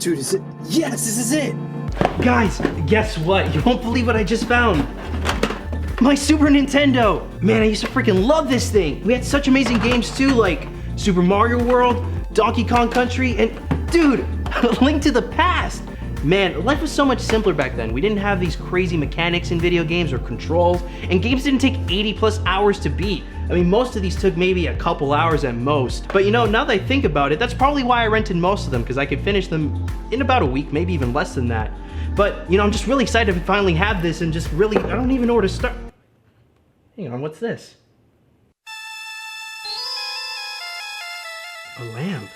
Dude, is it? Yes, this is it! Guys, guess what? You won't believe what I just found. My Super Nintendo! Man, I used to freaking love this thing. We had such amazing games too, like Super Mario World, Donkey Kong Country, and dude, Link to the Past. Man, life was so much simpler back then. We didn't have these crazy mechanics in video games or controls, and games didn't take 80+ hours to beat. I mean, most of these took maybe a couple hours at most. But you know, now that I think about it, that's probably why I rented most of them, because I could finish them in about a week, maybe even less than that. But, you know, I'm just really excited to finally have this and just really, I don't even know where to start. Hang on, what's this? A lamp.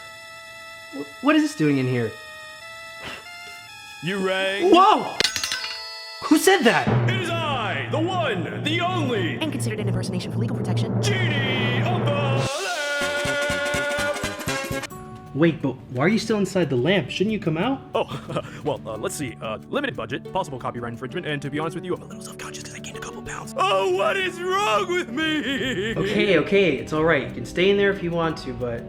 What is this doing in here? You rang? Whoa! Who said that? It is I, the one, the only, And considered an impersonation for legal protection. Genie of the lamp! Wait, but why are you still inside the lamp? Shouldn't you come out? Oh, well, let's see. Limited budget, possible copyright infringement, and to be honest with you, I'm a little self-conscious because I gained a couple pounds. Oh, what is wrong with me? Okay, it's alright. You can stay in there if you want to, but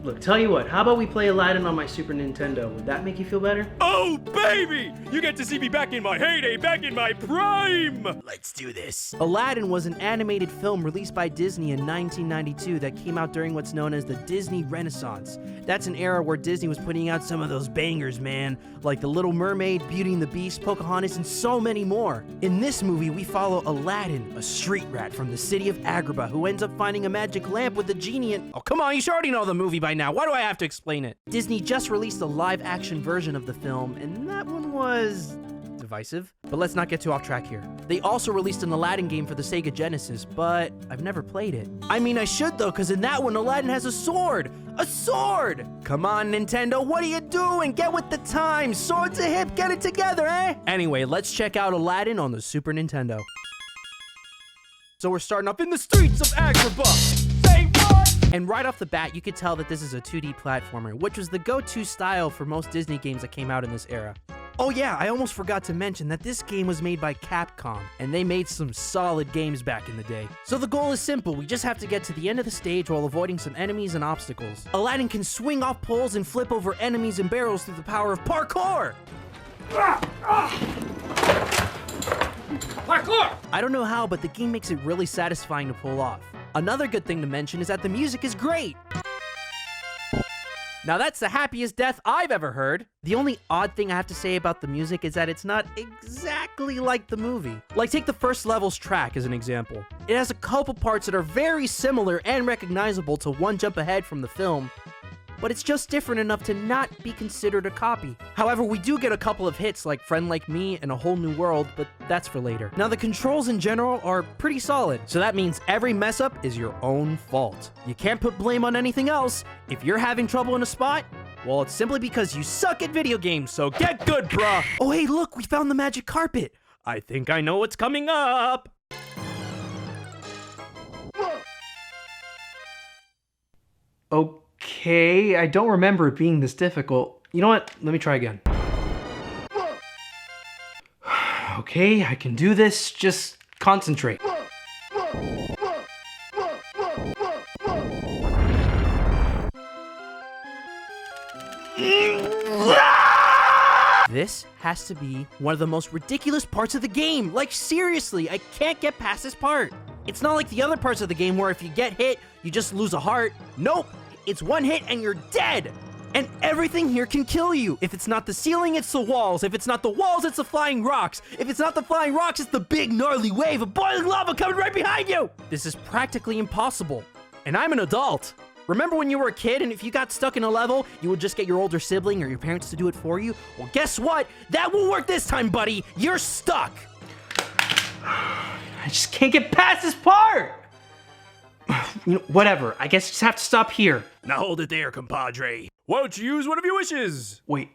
look, tell you what, how about we play Aladdin on my Super Nintendo? Would that make you feel better? Oh, baby! You get to see me back in my heyday, back in my prime! Let's do this. Aladdin was an animated film released by Disney in 1992 that came out during what's known as the Disney Renaissance. That's an era where Disney was putting out some of those bangers, man, like The Little Mermaid, Beauty and the Beast, Pocahontas, and so many more. In this movie, we follow Aladdin, a street rat from the city of Agrabah who ends up finding a magic lamp with a genie and— oh, come on, you should already know the movie by now. Why do I have to explain it? Disney just released a live-action version of the film, and that one was divisive. But let's not get too off track here. They also released an Aladdin game for the Sega Genesis, but I've never played it. I mean, I should though, because in that one, Aladdin has a sword! A sword! Come on, Nintendo, what are you doing? Get with the times! Sword to hip, get it together, eh? Anyway, let's check out Aladdin on the Super Nintendo. So we're starting up in the streets of Agrabah. Say what? And right off the bat, you could tell that this is a 2D platformer, which was the go-to style for most Disney games that came out in this era. Oh yeah, I almost forgot to mention that this game was made by Capcom, and they made some solid games back in the day. So the goal is simple, we just have to get to the end of the stage while avoiding some enemies and obstacles. Aladdin can swing off poles and flip over enemies and barrels through the power of parkour! Parkour! I don't know how, but the game makes it really satisfying to pull off. Another good thing to mention is that the music is great. Now that's the happiest death I've ever heard. The only odd thing I have to say about the music is that it's not exactly like the movie. Like, take the first level's track as an example. It has a couple parts that are very similar and recognizable to One Jump Ahead from the film, but it's just different enough to not be considered a copy. However, we do get a couple of hits like Friend Like Me and A Whole New World, but that's for later. Now, the controls in general are pretty solid, so that means every mess up is your own fault. You can't put blame on anything else. If you're having trouble in a spot, well, it's simply because you suck at video games, so get good, bruh! Oh, hey, look, we found the magic carpet. I think I know what's coming up. Okay, I don't remember it being this difficult. You know what? Let me try again. Okay, I can do this. Just concentrate. This has to be one of the most ridiculous parts of the game. Like, seriously, I can't get past this part. It's not like the other parts of the game where if you get hit, you just lose a heart. Nope, it's one hit and you're dead. And everything here can kill you. If it's not the ceiling, it's the walls. If it's not the walls, it's the flying rocks. If it's not the flying rocks, it's the big gnarly wave of boiling lava coming right behind you. This is practically impossible. And I'm an adult. Remember when you were a kid and if you got stuck in a level, you would just get your older sibling or your parents to do it for you? Well, guess what? That won't work this time, buddy. You're stuck. I just can't get past this part! You know, whatever. I guess I just have to stop here. Now hold it there, compadre. Why don't you use one of your wishes? Wait,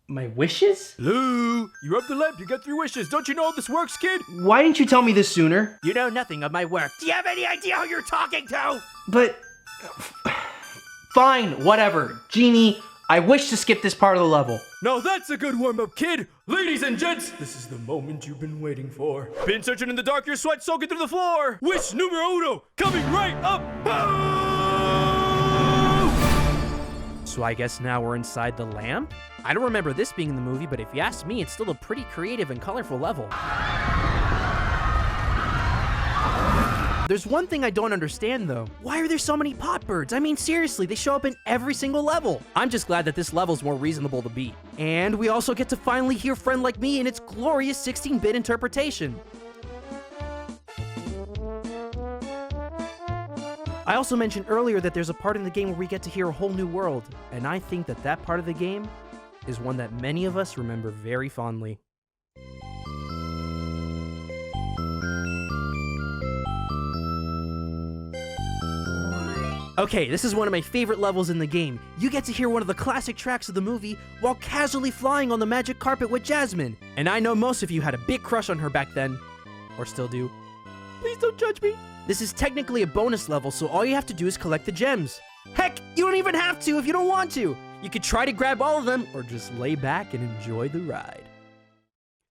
my wishes? Lou, you rub the lamp, you get 3 wishes. Don't you know how this works, kid? Why didn't you tell me this sooner? You know nothing of my work. Do you have any idea who you're talking to? But... fine, whatever. Genie, I wish to skip this part of the level. Now that's a good warm-up, kid. Ladies and gents, this is the moment you've been waiting for. Been searching in the dark, your sweat soaking through the floor. Wish numero uno, coming right up. Boom! So I guess now we're inside the lamp? I don't remember this being in the movie, but if you ask me, it's still a pretty creative and colorful level. There's one thing I don't understand though. Why are there so many pot birds? I mean, seriously, they show up in every single level. I'm just glad that this level's more reasonable to beat. And we also get to finally hear Friend Like Me in its glorious 16-bit interpretation. I also mentioned earlier that there's a part in the game where we get to hear a whole new world, and I think that that part of the game is one that many of us remember very fondly. Okay, this is one of my favorite levels in the game. You get to hear one of the classic tracks of the movie while casually flying on the magic carpet with Jasmine. And I know most of you had a big crush on her back then. Or still do. Please don't judge me. This is technically a bonus level, so all you have to do is collect the gems. Heck, you don't even have to if you don't want to. You could try to grab all of them, or just lay back and enjoy the ride.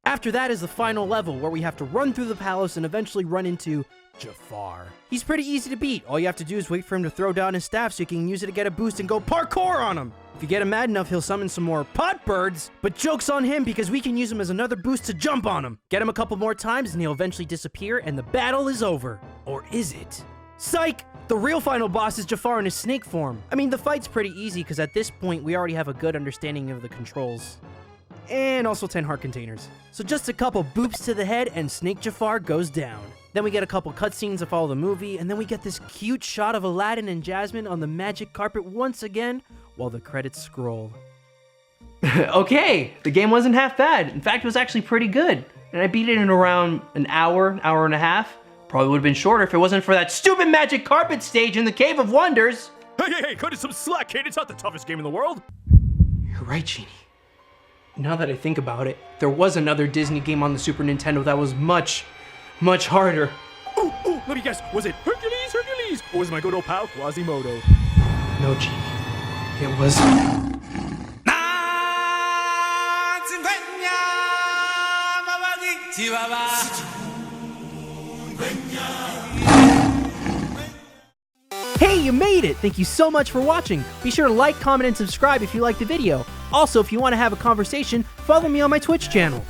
After that is the final level, where we have to run through the palace and eventually run into Jafar. He's pretty easy to beat. All you have to do is wait for him to throw down his staff so you can use it to get a boost and go parkour on him. If you get him mad enough, he'll summon some more pot birds, but joke's on him because we can use him as another boost to jump on him. Get him a couple more times and he'll eventually disappear and the battle is over. Or is it? Psych! The real final boss is Jafar in his snake form. I mean, the fight's pretty easy because at this point we already have a good understanding of the controls. And also 10 heart containers. So just a couple boops to the head and Snake Jafar goes down. Then we get a couple cutscenes to follow the movie, and then we get this cute shot of Aladdin and Jasmine on the magic carpet once again, while the credits scroll. Okay, the game wasn't half bad. In fact, it was actually pretty good. And I beat it in around an hour and a half. Probably would have been shorter if it wasn't for that stupid magic carpet stage in the Cave of Wonders. Hey, cut it some slack, kid. It's not the toughest game in the world. You're right, Genie. Now that I think about it, there was another Disney game on the Super Nintendo that was much harder. Ooh, let me guess. Was it Hercules? Or was it my good old pal, Quasimodo? No, Genie. It was... Hey, you made it! Thank you so much for watching. Be sure to like, comment, and subscribe if you liked the video. Also, if you want to have a conversation, follow me on my Twitch channel.